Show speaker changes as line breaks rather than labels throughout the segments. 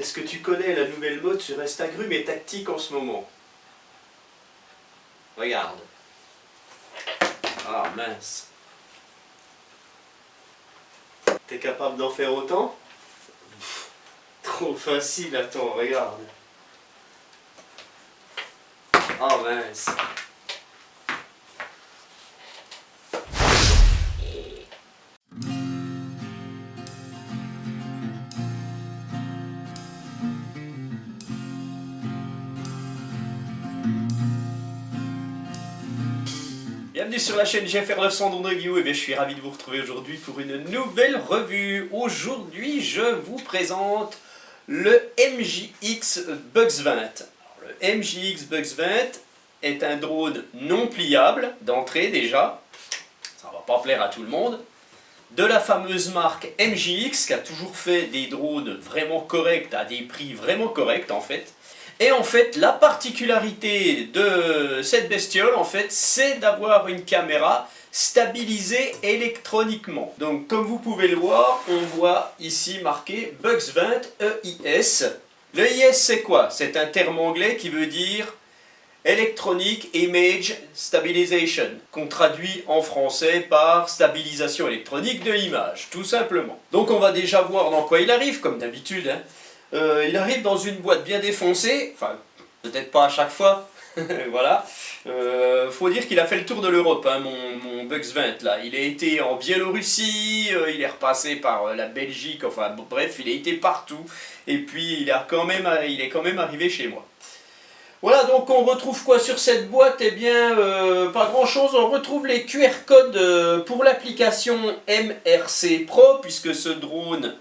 Est-ce que tu connais la nouvelle mode sur Instagram et tactique en ce moment? Regarde. Ah mince. T'es capable d'en faire autant? Trop facile, attends, regarde. Ah mince. Bienvenue sur la chaîne GFR 900 Guillaume, et bien je suis ravi de vous retrouver aujourd'hui pour une nouvelle revue. Aujourd'hui je vous présente le MJX Bugs 20. Alors, le MJX Bugs 20 est un drone non pliable d'entrée déjà, ça ne va pas plaire à tout le monde, de la fameuse marque MJX qui a toujours fait des drones vraiment corrects à des prix vraiment corrects en fait. Et en fait, la particularité de cette bestiole, en fait, c'est d'avoir une caméra stabilisée électroniquement. Donc, comme vous pouvez le voir, on voit ici marqué Bugs 20 EIS. Le IS, c'est quoi? C'est un terme anglais qui veut dire Electronic Image Stabilization, qu'on traduit en français par stabilisation électronique de l'image, tout simplement. Donc, on va déjà voir dans quoi il arrive, comme d'habitude, hein. Il arrive dans une boîte bien défoncée, enfin peut-être pas à chaque fois, voilà. Faut dire qu'il a fait le tour de l'Europe, hein, mon Bugs 20 là. Il a été en Biélorussie, il est repassé par la Belgique, enfin bref, il a été partout. Et puis il est quand même arrivé chez moi. Voilà, donc on retrouve quoi sur cette boîte? Eh bien, pas grand chose. On retrouve les QR codes pour l'application MRC Pro, puisque ce drone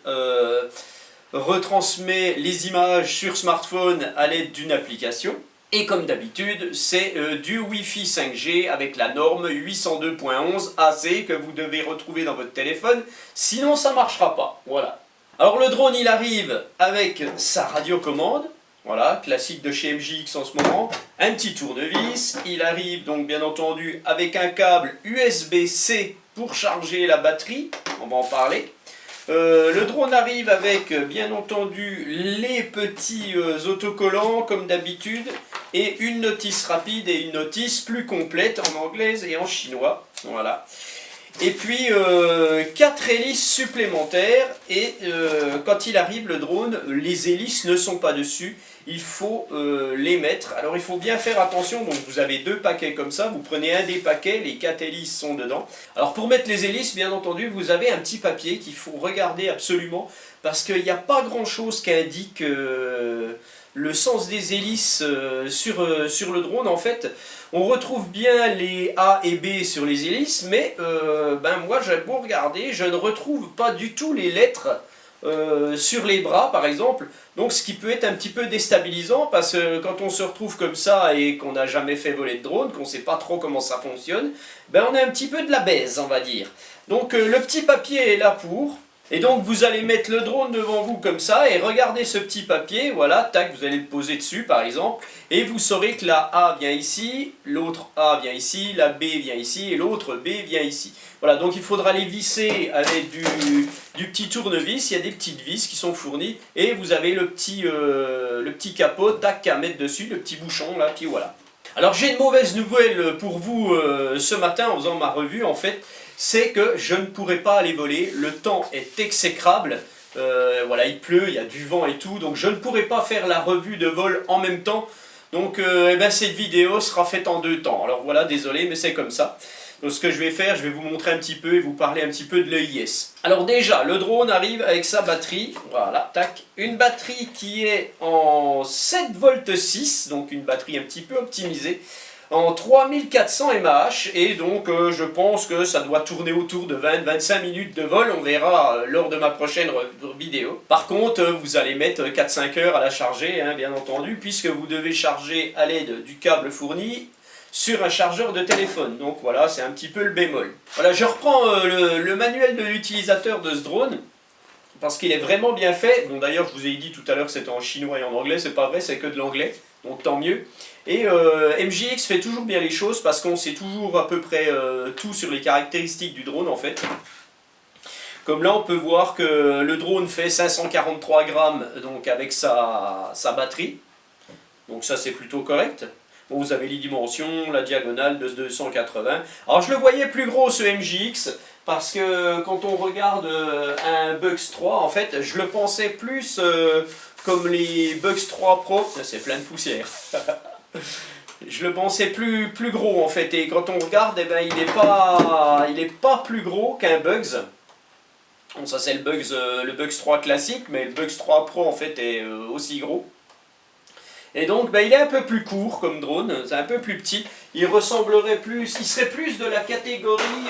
retransmet les images sur smartphone à l'aide d'une application. Et comme d'habitude, c'est du Wi-Fi 5G avec la norme 802.11 AC que vous devez retrouver dans votre téléphone, sinon ça ne marchera pas. Voilà. Alors le drone, il arrive avec sa radiocommande, voilà, classique de chez MJX en ce moment, un petit tournevis. Il arrive donc bien entendu avec un câble USB-C pour charger la batterie, on va en parler. Le drone arrive avec bien entendu les petits autocollants comme d'habitude et une notice rapide et une notice plus complète en anglaise et en chinois, voilà. Et puis 4 hélices supplémentaires et quand il arrive le drone, les hélices ne sont pas dessus, il faut les mettre. Alors il faut bien faire attention, donc vous avez 2 paquets comme ça, vous prenez un des paquets, les 4 hélices sont dedans. Alors pour mettre les hélices, bien entendu, vous avez un petit papier qu'il faut regarder absolument, parce qu'il n'y a pas grand chose qui indique le sens des hélices sur le drone. En fait, on retrouve bien les A et B sur les hélices, mais moi j'ai beau regarder, je ne retrouve pas du tout les lettres sur les bras par exemple, donc ce qui peut être un petit peu déstabilisant, parce que quand on se retrouve comme ça et qu'on n'a jamais fait voler de drone, qu'on ne sait pas trop comment ça fonctionne, on a un petit peu de la baise, on va dire. Donc le petit papier est là pour... Et donc vous allez mettre le drone devant vous comme ça et regardez ce petit papier, voilà, tac, vous allez le poser dessus par exemple, et vous saurez que la A vient ici, l'autre A vient ici, la B vient ici et l'autre B vient ici. Voilà, donc il faudra les visser avec du petit tournevis, il y a des petites vis qui sont fournies, et vous avez le petit capot, tac, à mettre dessus, le petit bouchon là, puis voilà. Alors j'ai une mauvaise nouvelle pour vous ce matin en faisant ma revue en fait, c'est que je ne pourrai pas aller voler, le temps est exécrable, voilà, il pleut, il y a du vent et tout, donc je ne pourrai pas faire la revue de vol en même temps, donc cette vidéo sera faite en 2 temps, alors voilà, désolé, mais c'est comme ça. Donc ce que je vais faire, je vais vous montrer un petit peu et vous parler un petit peu de l'EIS. Alors déjà, le drone arrive avec sa batterie, voilà, tac, une batterie qui est en 7 volts 6, donc une batterie un petit peu optimisée, en 3400 mAh, et donc je pense que ça doit tourner autour de 20-25 minutes de vol, on verra lors de ma prochaine vidéo. Par contre, vous allez mettre 4-5 heures à la charger, hein, bien entendu, puisque vous devez charger à l'aide du câble fourni sur un chargeur de téléphone, donc voilà, c'est un petit peu le bémol. Voilà, je reprends le manuel de l'utilisateur de ce drone, parce qu'il est vraiment bien fait. Bon d'ailleurs, je vous ai dit tout à l'heure que c'était en chinois et en anglais, c'est pas vrai, c'est que de l'anglais, donc tant mieux. Et MJX fait toujours bien les choses, parce qu'on sait toujours à peu près tout sur les caractéristiques du drone en fait. Comme là on peut voir que le drone fait 543 grammes donc avec sa batterie. Donc ça c'est plutôt correct. Bon, vous avez les dimensions, la diagonale de 280. Alors je le voyais plus gros ce MJX parce que quand on regarde un Bugs 3, en fait je le pensais plus comme les Bugs 3 Pro. C'est plein de poussière. Je le pensais plus gros en fait, et quand on regarde, eh ben, il est pas plus gros qu'un Bugs. Bon, ça c'est le Bugs 3 classique, mais le Bugs 3 Pro en fait est aussi gros. Et donc ben, il est un peu plus court comme drone, c'est un peu plus petit. Il serait plus de la catégorie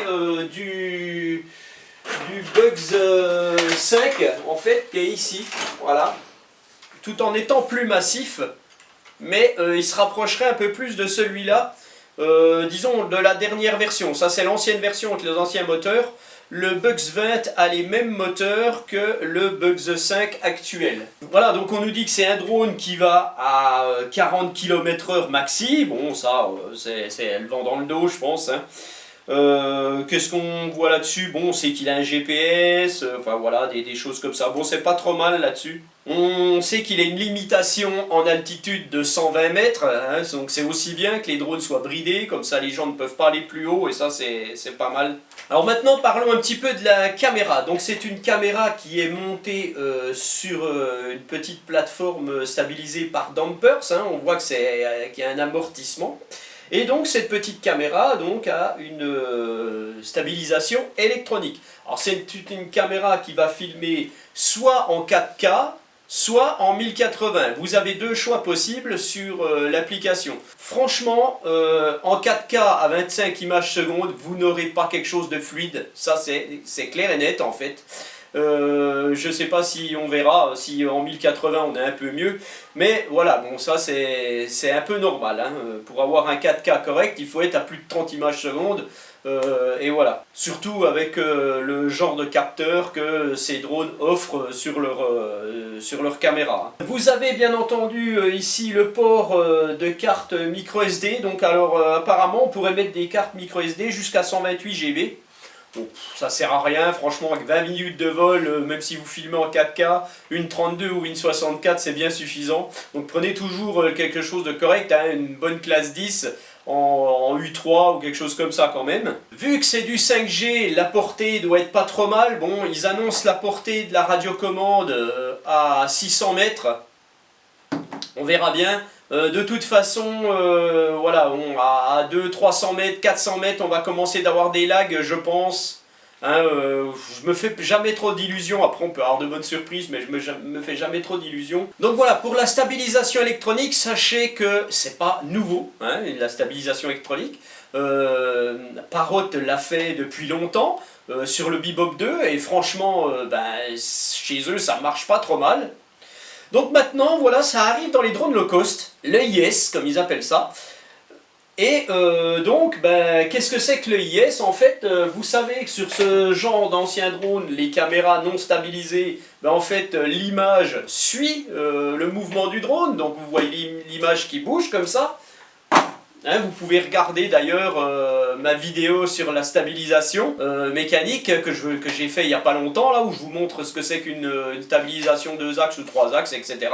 du Bugs 5 en fait, qui est ici, voilà. Tout en étant plus massif. Mais il se rapprocherait un peu plus de celui-là, disons de la dernière version. Ça c'est l'ancienne version avec les anciens moteurs. Le Bugs 20 a les mêmes moteurs que le Bugs 5 actuel. Voilà, donc on nous dit que c'est un drone qui va à 40 km/h maxi. Bon, ça, c'est le vent dans le dos, je pense. Hein. Qu'est-ce qu'on voit là-dessus? Bon, c'est qu'il a un GPS, enfin voilà, des choses comme ça. Bon, c'est pas trop mal là-dessus. On sait qu'il a une limitation en altitude de 120 mètres, hein, donc c'est aussi bien que les drones soient bridés, comme ça les gens ne peuvent pas aller plus haut, et ça c'est pas mal. Alors maintenant parlons un petit peu de la caméra. Donc c'est une caméra qui est montée sur une petite plateforme stabilisée par dampers, hein, on voit que qu'il y a un amortissement. Et donc cette petite caméra donc, a une stabilisation électronique. Alors c'est une caméra qui va filmer soit en 4K, soit en 1080. Vous avez deux choix possibles sur l'application. Franchement, en 4K à 25 images secondes, vous n'aurez pas quelque chose de fluide. Ça c'est clair et net en fait. Je ne sais pas si on verra, si en 1080 on est un peu mieux, mais voilà, bon ça c'est un peu normal, hein. Pour avoir un 4K correct, il faut être à plus de 30 images secondes, et voilà. Surtout avec le genre de capteur que ces drones offrent sur leur caméra. Vous avez bien entendu ici le port de carte micro SD, donc alors apparemment on pourrait mettre des cartes micro SD jusqu'à 128 Go. Bon, ça sert à rien, franchement, avec 20 minutes de vol, même si vous filmez en 4K, une 32 ou une 64, c'est bien suffisant. Donc prenez toujours quelque chose de correct, hein, une bonne classe 10 en U3 ou quelque chose comme ça quand même. Vu que c'est du 5G, la portée doit être pas trop mal. Bon, ils annoncent la portée de la radiocommande à 600 mètres. On verra bien. De toute façon, voilà, à 200-300 mètres, 400 mètres, on va commencer d'avoir des lags, je pense. Hein, je me fais jamais trop d'illusions, après on peut avoir de bonnes surprises, mais je me fais jamais trop d'illusions. Donc voilà, pour la stabilisation électronique, sachez que c'est pas nouveau, hein, la stabilisation électronique. Parrot l'a fait depuis longtemps sur le Bebop 2, et franchement, chez eux ça marche pas trop mal. Donc maintenant, voilà, ça arrive dans les drones low cost, l'EIS, comme ils appellent ça. Et donc, qu'est-ce que c'est que l'EIS? En fait, vous savez que sur ce genre d'anciens drones, les caméras non stabilisées, en fait, l'image suit le mouvement du drone. Donc vous voyez l'image qui bouge comme ça. Hein, vous pouvez regarder d'ailleurs ma vidéo sur la stabilisation mécanique que j'ai fait il n'y a pas longtemps, là où je vous montre ce que c'est qu'une stabilisation 2 axes ou 3 axes, etc.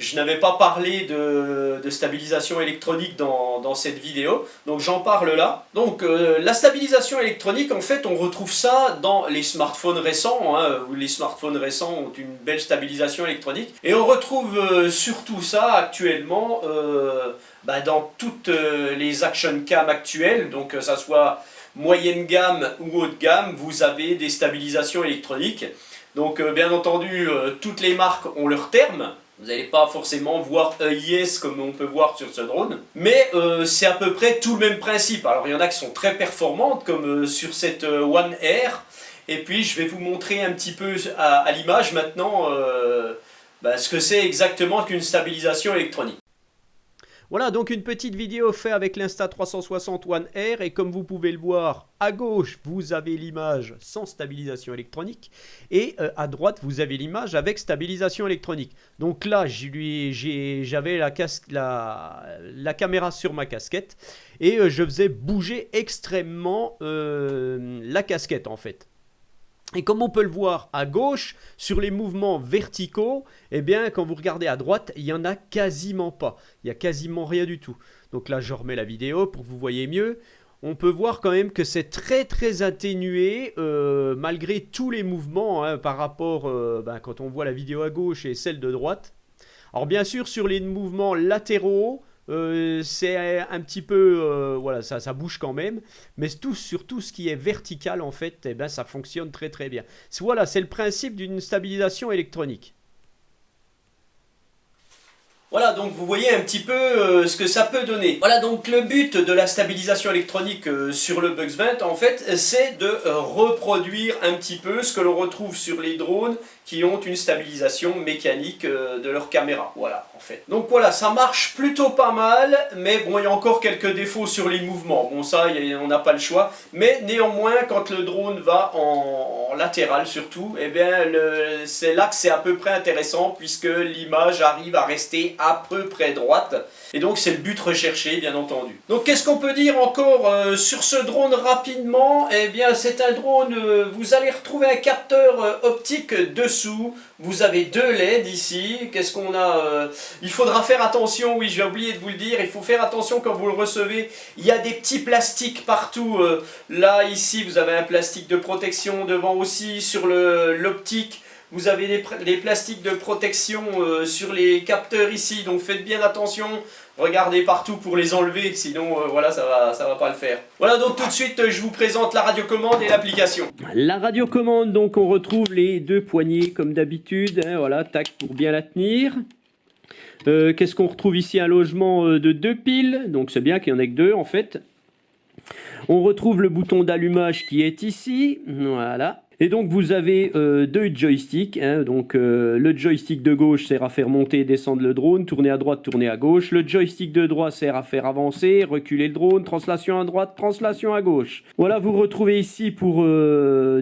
Je n'avais pas parlé de stabilisation électronique dans cette vidéo, donc j'en parle là. Donc la stabilisation électronique, en fait, on retrouve ça dans les smartphones récents, hein, où les smartphones récents ont une belle stabilisation électronique. Et on retrouve surtout ça actuellement dans toutes les action cam actuelles, donc que ça soit moyenne gamme ou haute gamme, vous avez des stabilisations électroniques. Donc bien entendu, toutes les marques ont leurs termes. Vous n'allez pas forcément voir EIS comme on peut voir sur ce drone, mais c'est à peu près tout le même principe. Alors il y en a qui sont très performantes, comme sur cette One Air, et puis je vais vous montrer un petit peu à l'image maintenant ce que c'est exactement qu'une stabilisation électronique. Voilà, donc une petite vidéo faite avec l'Insta360 One Air, et comme vous pouvez le voir, à gauche vous avez l'image sans stabilisation électronique, et à droite vous avez l'image avec stabilisation électronique. Donc là j'avais la caméra sur ma casquette, et je faisais bouger extrêmement la casquette en fait.
Et comme on peut le voir à gauche, sur les mouvements verticaux, eh bien, quand vous regardez à droite, il n'y en a quasiment pas. Il n'y a quasiment rien du tout. Donc là, je remets la vidéo pour que vous voyez mieux. On peut voir quand même que c'est très très atténué malgré tous les mouvements hein, par rapport quand on voit la vidéo à gauche et celle de droite. Alors bien sûr, sur les mouvements latéraux, c'est un petit peu, voilà, ça bouge quand même, mais sur tout ce qui est vertical, en fait, eh ben, ça fonctionne très très bien. Voilà, c'est le principe d'une stabilisation électronique.
Voilà, donc vous voyez un petit peu ce que ça peut donner. Voilà, donc le but de la stabilisation électronique sur le Bugs 20, en fait, c'est de reproduire un petit peu ce que l'on retrouve sur les drones qui ont une stabilisation mécanique de leur caméra. Voilà, en fait. Donc voilà, ça marche plutôt pas mal, mais bon, il y a encore quelques défauts sur les mouvements. Bon, ça, on n'a pas le choix. Mais néanmoins, quand le drone va en latéral surtout, eh bien, c'est là que c'est à peu près intéressant, puisque l'image arrive à rester à peu près droite. Et donc c'est le but recherché, bien entendu. Donc qu'est-ce qu'on peut dire encore sur ce drone rapidement? Eh bien c'est un drone, vous allez retrouver un capteur optique dessous. Vous avez deux LED ici. Qu'est-ce qu'on a il faudra faire attention, oui j'ai oublié de vous le dire, il faut faire attention quand vous le recevez. Il y a des petits plastiques partout. Là ici vous avez un plastique de protection, devant aussi sur l'optique. Vous avez des plastiques de protection sur les capteurs ici, donc faites bien attention. Regardez partout pour les enlever, sinon voilà, ça va pas le faire. Voilà, donc tout de suite, je vous présente la radiocommande et l'application.
La radiocommande, donc on retrouve les deux poignées comme d'habitude, hein, voilà, tac, pour bien la tenir. Qu'est-ce qu'on retrouve ici? Un logement de 2 piles, donc c'est bien qu'il n'y en ait que 2 en fait. On retrouve le bouton d'allumage qui est ici, voilà. Et donc vous avez deux joysticks, hein, donc le joystick de gauche sert à faire monter et descendre le drone, tourner à droite, tourner à gauche. Le joystick de droite sert à faire avancer, reculer le drone, translation à droite, translation à gauche. Voilà, vous retrouvez ici pour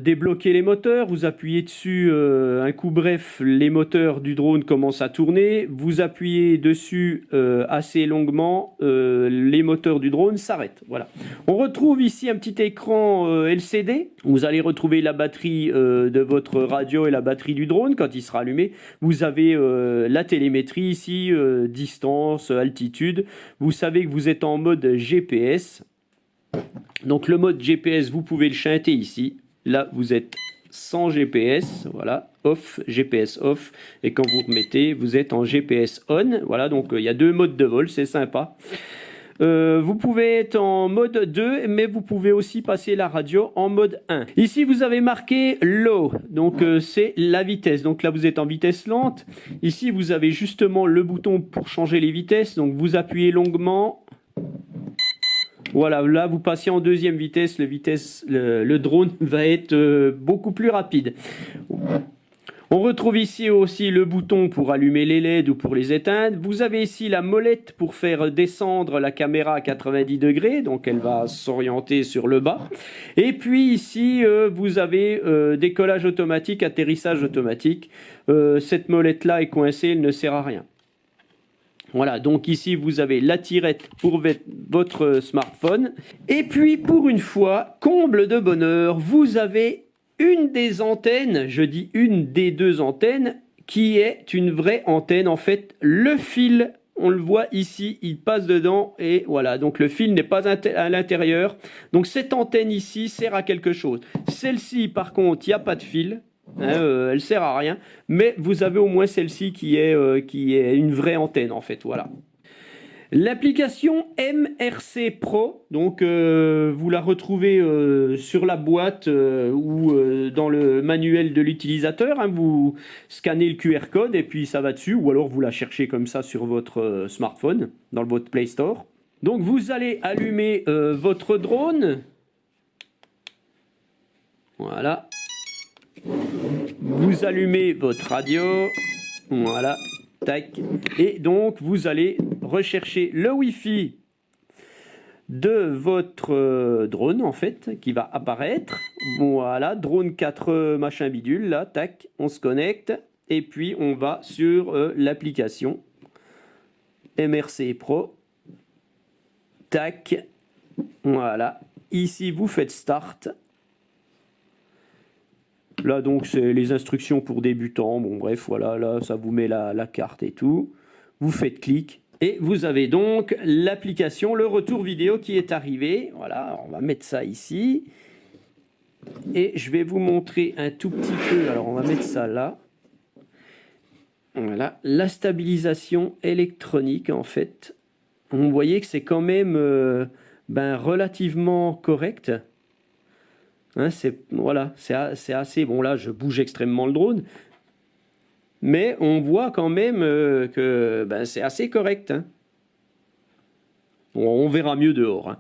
débloquer les moteurs, vous appuyez dessus un coup bref, les moteurs du drone commencent à tourner, vous appuyez dessus assez longuement, les moteurs du drone s'arrêtent. Voilà. On retrouve ici un petit écran LCD, vous allez retrouver la batterie de votre radio et la batterie du drone quand il sera allumé. Vous avez la télémétrie ici, distance, altitude. Vous savez que vous êtes en mode GPS. Donc le mode GPS, vous pouvez le chanter ici. Là, vous êtes sans GPS, voilà, off, GPS off. Et quand vous remettez, vous êtes en GPS on. Voilà, donc il y a deux modes de vol, c'est sympa. Vous pouvez être en mode 2, mais vous pouvez aussi passer la radio en mode 1. Ici, vous avez marqué low, donc c'est la vitesse. Donc là, vous êtes en vitesse lente. Ici, vous avez justement le bouton pour changer les vitesses. Donc vous appuyez longuement. Voilà, là, vous passez en deuxième vitesse. Le drone va être beaucoup plus rapide. On retrouve ici aussi le bouton pour allumer les LED ou pour les éteindre. Vous avez ici la molette pour faire descendre la caméra à 90 degrés, donc elle va s'orienter sur le bas. Et puis ici, vous avez décollage automatique, atterrissage automatique. Cette molette-là est coincée, elle ne sert à rien. Voilà, donc ici vous avez la tirette pour votre smartphone. Et puis pour une fois, comble de bonheur, vous avez une des antennes, je dis une des deux antennes, qui est une vraie antenne. En fait, le fil, on le voit ici, il passe dedans et voilà. Donc le fil n'est pas à l'intérieur. Donc cette antenne ici sert à quelque chose. Celle-ci, par contre, il n'y a pas de fil. Hein, elle sert à rien. Mais vous avez au moins celle-ci qui est une vraie antenne en fait. Voilà. L'application MRC Pro, donc vous la retrouvez sur la boîte ou dans le manuel de l'utilisateur. Hein, vous scannez le QR code et puis ça va dessus, ou alors vous la cherchez comme ça sur votre smartphone, dans votre Play Store. Donc vous allez allumer votre drone. Voilà. Vous allumez votre radio. Voilà. Tac. Et donc, vous allez rechercher le Wi-Fi de votre drone, en fait, qui va apparaître. Voilà, drone 4 machin bidule, là, tac, on se connecte. Et puis, on va sur l'application MRC Pro. Tac. Voilà. Ici, vous faites Start. Là, donc, c'est les instructions pour débutants. Bon, bref, voilà, là, ça vous met la carte et tout. Vous faites clic. Et vous avez donc l'application, le retour vidéo qui est arrivé. Voilà, on va mettre ça ici. Et je vais vous montrer un tout petit peu. Alors, on va mettre ça là. Voilà, la stabilisation électronique, en fait. Vous voyez que c'est quand même relativement correct. Hein, voilà, c'est assez... Bon, là, je bouge extrêmement le drone. Mais on voit quand même que c'est assez correct. Hein. Bon, on verra mieux dehors. Hein.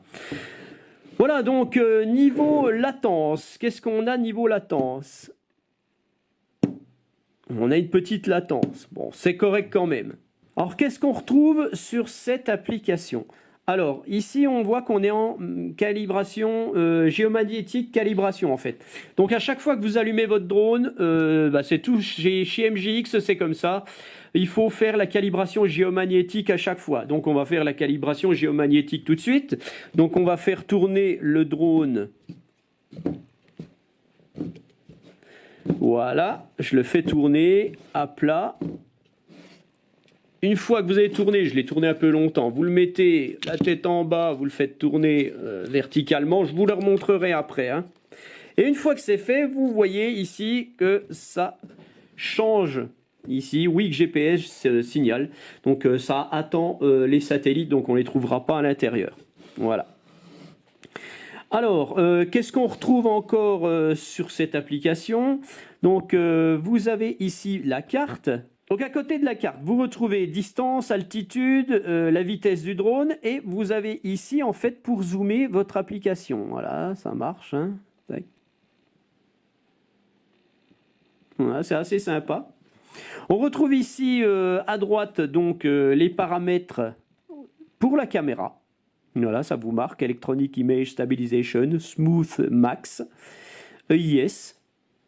Voilà, donc niveau latence. Qu'est-ce qu'on a niveau latence? On a une petite latence. Bon, c'est correct quand même. Alors, qu'est-ce qu'on retrouve sur cette application? Alors, ici, on voit qu'on est en calibration géomagnétique, calibration en fait. Donc, à chaque fois que vous allumez votre drone, c'est tout chez MJX, c'est comme ça. Il faut faire la calibration géomagnétique à chaque fois. Donc, on va faire la calibration géomagnétique tout de suite. Donc, on va faire tourner le drone. Voilà, je le fais tourner à plat. Une fois que vous avez tourné, je l'ai tourné un peu longtemps, vous le mettez la tête en bas, vous le faites tourner verticalement, je vous le remontrerai après. Hein. Et une fois que c'est fait, vous voyez ici que ça change. Ici, oui, GPS signale. Donc ça attend les satellites, donc on ne les trouvera pas à l'intérieur. Voilà. Alors, qu'est-ce qu'on retrouve encore sur cette application? Donc, vous avez ici la carte. Donc, à côté de la carte, vous retrouvez distance, altitude, la vitesse du drone. Et vous avez ici, en fait, pour zoomer votre application. Voilà, ça marche. Hein. Voilà, c'est assez sympa. On retrouve ici, à droite, donc, les paramètres pour la caméra. Voilà, ça vous marque Electronic Image Stabilization, Smooth Max, EIS.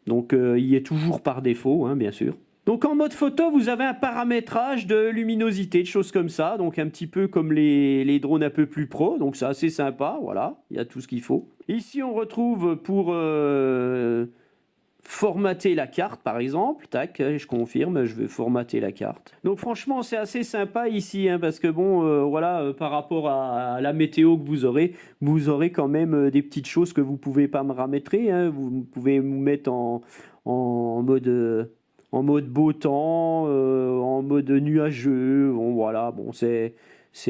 Donc, il y est toujours par défaut, hein, bien sûr. Donc, en mode photo, vous avez un paramétrage de luminosité, de choses comme ça. Donc, un petit peu comme les drones un peu plus pro. Donc, c'est assez sympa, voilà. Il y a tout ce qu'il faut. Ici, on retrouve pour formater la carte, par exemple. Tac, je confirme, je vais formater la carte. Donc franchement, c'est assez sympa ici, hein, parce que bon, voilà, par rapport à la météo que vous aurez quand même des petites choses que vous pouvez pas me paramétrer. Hein. Vous pouvez vous mettre en mode beau temps, en mode nuageux. Bon, voilà, bon, c'est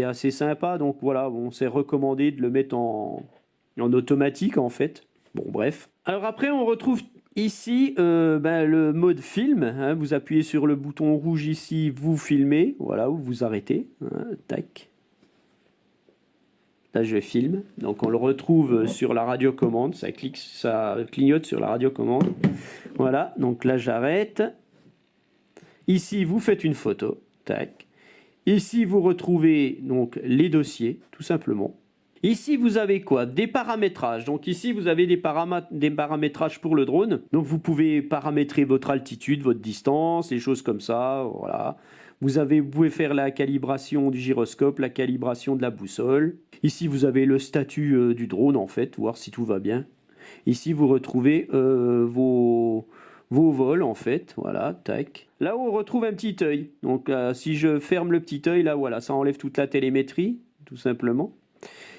assez sympa. Donc voilà, bon, c'est recommandé de le mettre en automatique, en fait. Bon, bref. Alors après, on retrouve ici, le mode film, hein, vous appuyez sur le bouton rouge ici, vous filmez, voilà, ou vous arrêtez, hein, tac. Là, je filme, donc on le retrouve sur la radiocommande, ça clignote sur la radiocommande. Voilà, donc là, j'arrête. Ici, vous faites une photo, tac. Ici, vous retrouvez donc les dossiers, tout simplement. Ici, vous avez quoi? Des paramétrages. Donc ici, vous avez des paramétrages pour le drone. Donc vous pouvez paramétrer votre altitude, votre distance, des choses comme ça. Voilà. Vous pouvez faire la calibration du gyroscope, la calibration de la boussole. Ici, vous avez le statut du drone, en fait, voir si tout va bien. Ici, vous retrouvez vos vols, en fait. Voilà, tac. Là, on retrouve un petit œil. Donc si je ferme le petit œil, là, voilà, ça enlève toute la télémétrie, tout simplement.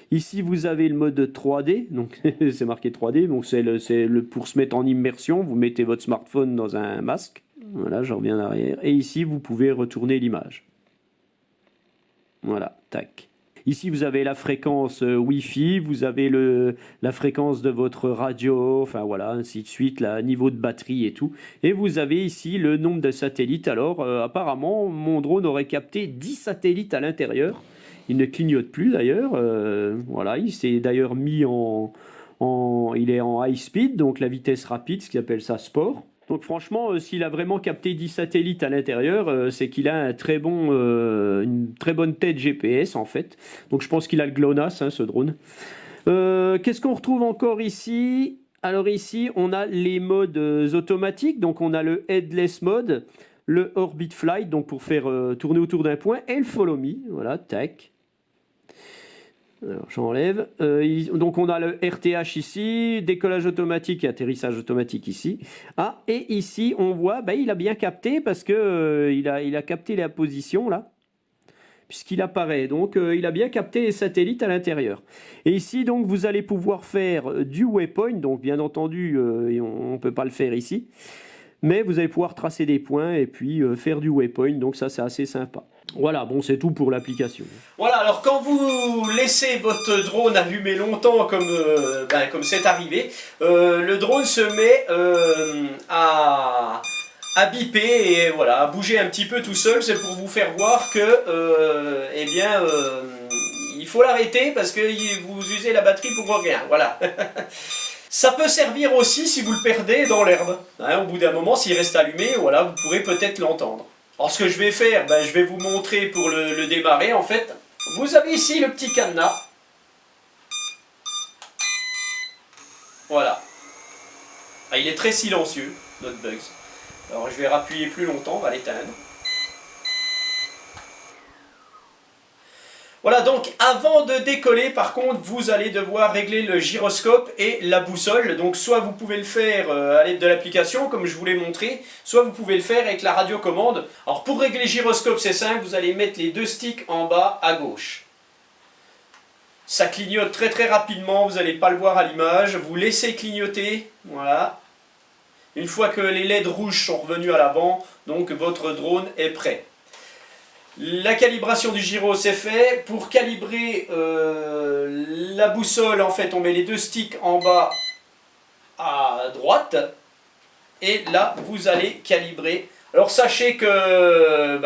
Ici, vous avez le mode 3D, donc c'est marqué 3D, donc c'est pour se mettre en immersion, vous mettez votre smartphone dans un masque, voilà, je reviens en arrière, et ici, vous pouvez retourner l'image. Voilà, tac. Ici, vous avez la fréquence Wi-Fi, vous avez la fréquence de votre radio, enfin voilà, ainsi de suite, le niveau de batterie et tout. Et vous avez ici le nombre de satellites. Alors, apparemment, mon drone aurait capté 10 satellites à l'intérieur. Il ne clignote plus d'ailleurs. Voilà, il s'est d'ailleurs mis il est en high speed, donc la vitesse rapide, ce qu'ils appellent ça sport. Donc franchement, s'il a vraiment capté 10 satellites à l'intérieur, c'est qu'il a une très bonne tête GPS en fait. Donc je pense qu'il a le GLONASS, hein, ce drone. Qu'est-ce qu'on retrouve encore ici? Alors ici, on a les modes automatiques. Donc on a le Headless Mode, le Orbit Flight, donc pour faire tourner autour d'un point, et le Follow Me. Voilà, tac. Alors j'enlève. Donc on a le RTH ici, décollage automatique et atterrissage automatique ici. Ah, et ici on voit, bah, il a bien capté parce que il a capté la position là, puisqu'il apparaît. Donc il a bien capté les satellites à l'intérieur. Et ici donc vous allez pouvoir faire du waypoint. Donc bien entendu, on ne peut pas le faire ici. Mais vous allez pouvoir tracer des points et puis faire du waypoint, donc ça c'est assez sympa. Voilà, bon c'est tout pour l'application.
Voilà, alors quand vous laissez votre drone allumé longtemps comme c'est arrivé, le drone se met à biper et voilà, à bouger un petit peu tout seul. C'est pour vous faire voir que il faut l'arrêter parce que vous usez la batterie pour rien. Voilà. Ça peut servir aussi si vous le perdez dans l'herbe. Hein, au bout d'un moment, s'il reste allumé, voilà, vous pourrez peut-être l'entendre. Alors ce que je vais faire, je vais vous montrer pour le démarrer en fait. Vous avez ici le petit cadenas. Voilà. Ah, il est très silencieux, notre Bugs. Alors je vais rappuyer plus longtemps, on va l'éteindre. Voilà, donc avant de décoller, par contre, vous allez devoir régler le gyroscope et la boussole. Donc soit vous pouvez le faire à l'aide de l'application, comme je vous l'ai montré, soit vous pouvez le faire avec la radiocommande. Alors pour régler le gyroscope, c'est simple, vous allez mettre les deux sticks en bas à gauche. Ça clignote très très rapidement, vous n'allez pas le voir à l'image. Vous laissez clignoter, voilà. Une fois que les LED rouges sont revenus à l'avant, donc votre drone est prêt. La calibration du gyro c'est fait. Pour calibrer la boussole, en fait, on met les deux sticks en bas à droite. Et là, vous allez calibrer. Alors sachez que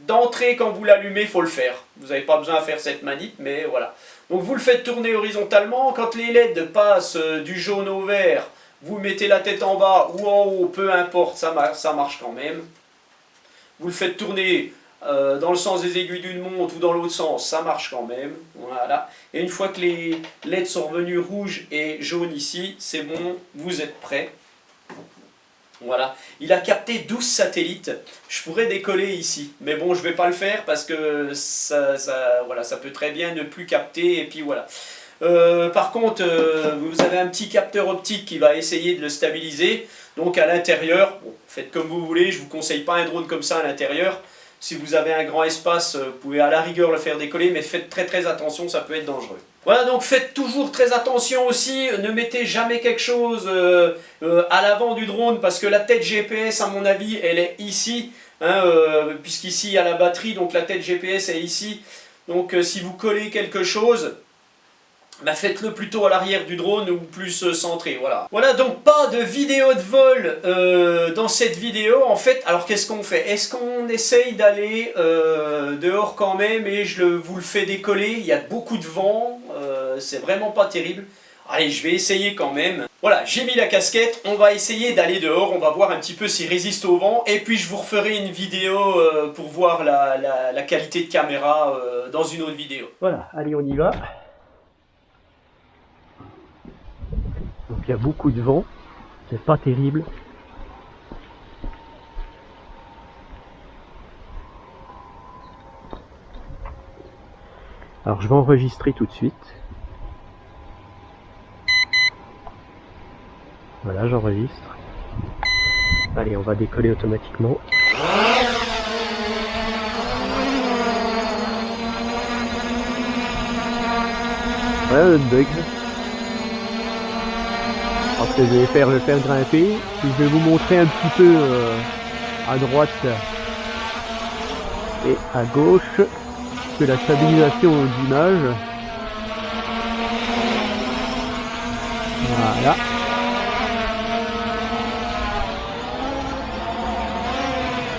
d'entrée, quand vous l'allumez, il faut le faire. Vous n'avez pas besoin de faire cette manip, mais voilà. Donc vous le faites tourner horizontalement. Quand les LED passent du jaune au vert, vous mettez la tête en bas ou en haut, peu importe, ça marche quand même. Vous le faites tourner dans le sens des aiguilles d'une montre ou dans l'autre sens, ça marche quand même. Voilà. Et une fois que les LED sont revenus rouges et jaunes ici, c'est bon, vous êtes prêts. Voilà. Il a capté 12 satellites. Je pourrais décoller ici, mais bon, je ne vais pas le faire parce que voilà, ça peut très bien ne plus capter. Et puis voilà. Par contre, vous avez un petit capteur optique qui va essayer de le stabiliser. Donc à l'intérieur, bon, faites comme vous voulez. Je ne vous conseille pas un drone comme ça à l'intérieur. Si vous avez un grand espace, vous pouvez à la rigueur le faire décoller, mais faites très très attention, ça peut être dangereux. Voilà, donc faites toujours très attention aussi, ne mettez jamais quelque chose à l'avant du drone, parce que la tête GPS, à mon avis, elle est ici, hein, puisqu'ici il y a la batterie, donc la tête GPS est ici. Donc si vous collez quelque chose, faites-le plutôt à l'arrière du drone ou plus centré, voilà. Voilà, donc pas de vidéo de vol dans cette vidéo, en fait. Alors qu'est-ce qu'on fait? Est-ce qu'on essaye d'aller dehors quand même et vous le fais décoller? Il y a beaucoup de vent, c'est vraiment pas terrible. Allez, je vais essayer quand même. Voilà, j'ai mis la casquette, on va essayer d'aller dehors, on va voir un petit peu s'il résiste au vent, et puis je vous referai une vidéo pour voir la qualité de caméra dans une autre vidéo.
Voilà, allez on y va. Donc il y a beaucoup de vent, c'est pas terrible. Alors je vais enregistrer tout de suite. Voilà, j'enregistre. Allez, on va décoller automatiquement. Voilà notre bug. Alors ce que je vais faire, le faire grimper, puis je vais vous montrer un petit peu à droite et à gauche que la stabilisation d'image. Voilà.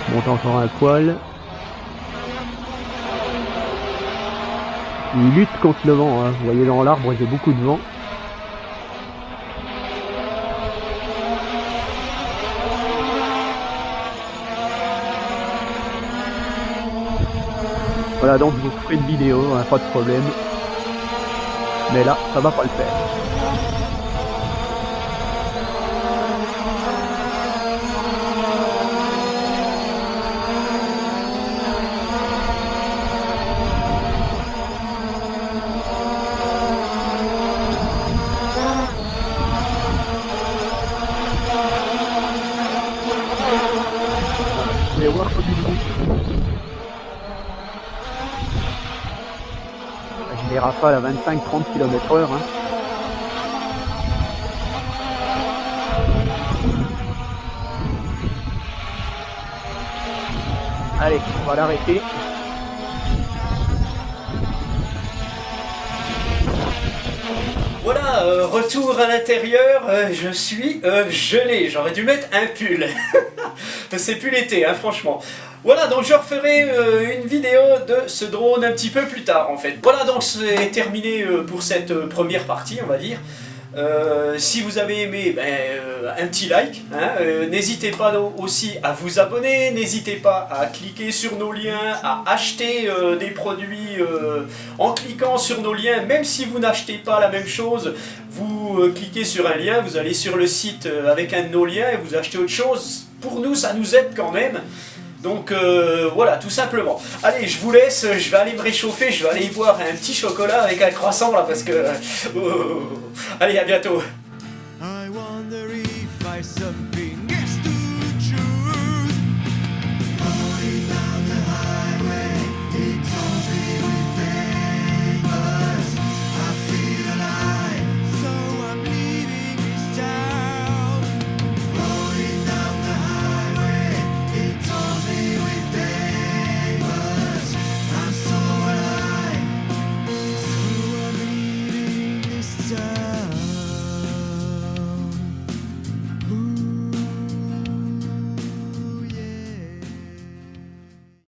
Monte encore un poil. Il lutte contre le vent, hein. Vous voyez dans l'arbre il y a beaucoup de vent. Voilà, donc je vous ferai une vidéo, hein, pas de problème. Mais là, ça va pas le faire. des rafales à 25-30 km/h. Hein. Allez, on va l'arrêter.
Voilà, retour à l'intérieur, je suis gelé, j'aurais dû mettre un pull. C'est plus l'été, hein, franchement. Voilà, donc je referai une vidéo de ce drone un petit peu plus tard en fait. Voilà, donc c'est terminé pour cette première partie, on va dire. Si vous avez aimé, un petit like, hein, n'hésitez pas aussi à vous abonner, n'hésitez pas à cliquer sur nos liens, à acheter des produits en cliquant sur nos liens, même si vous n'achetez pas la même chose, vous cliquez sur un lien, vous allez sur le site avec un de nos liens et vous achetez autre chose. Pour nous, ça nous aide quand même. Donc voilà, tout simplement. Allez, je vous laisse, je vais aller me réchauffer, je vais aller boire un petit chocolat avec un croissant là parce que... Allez, à bientôt. I wonder if I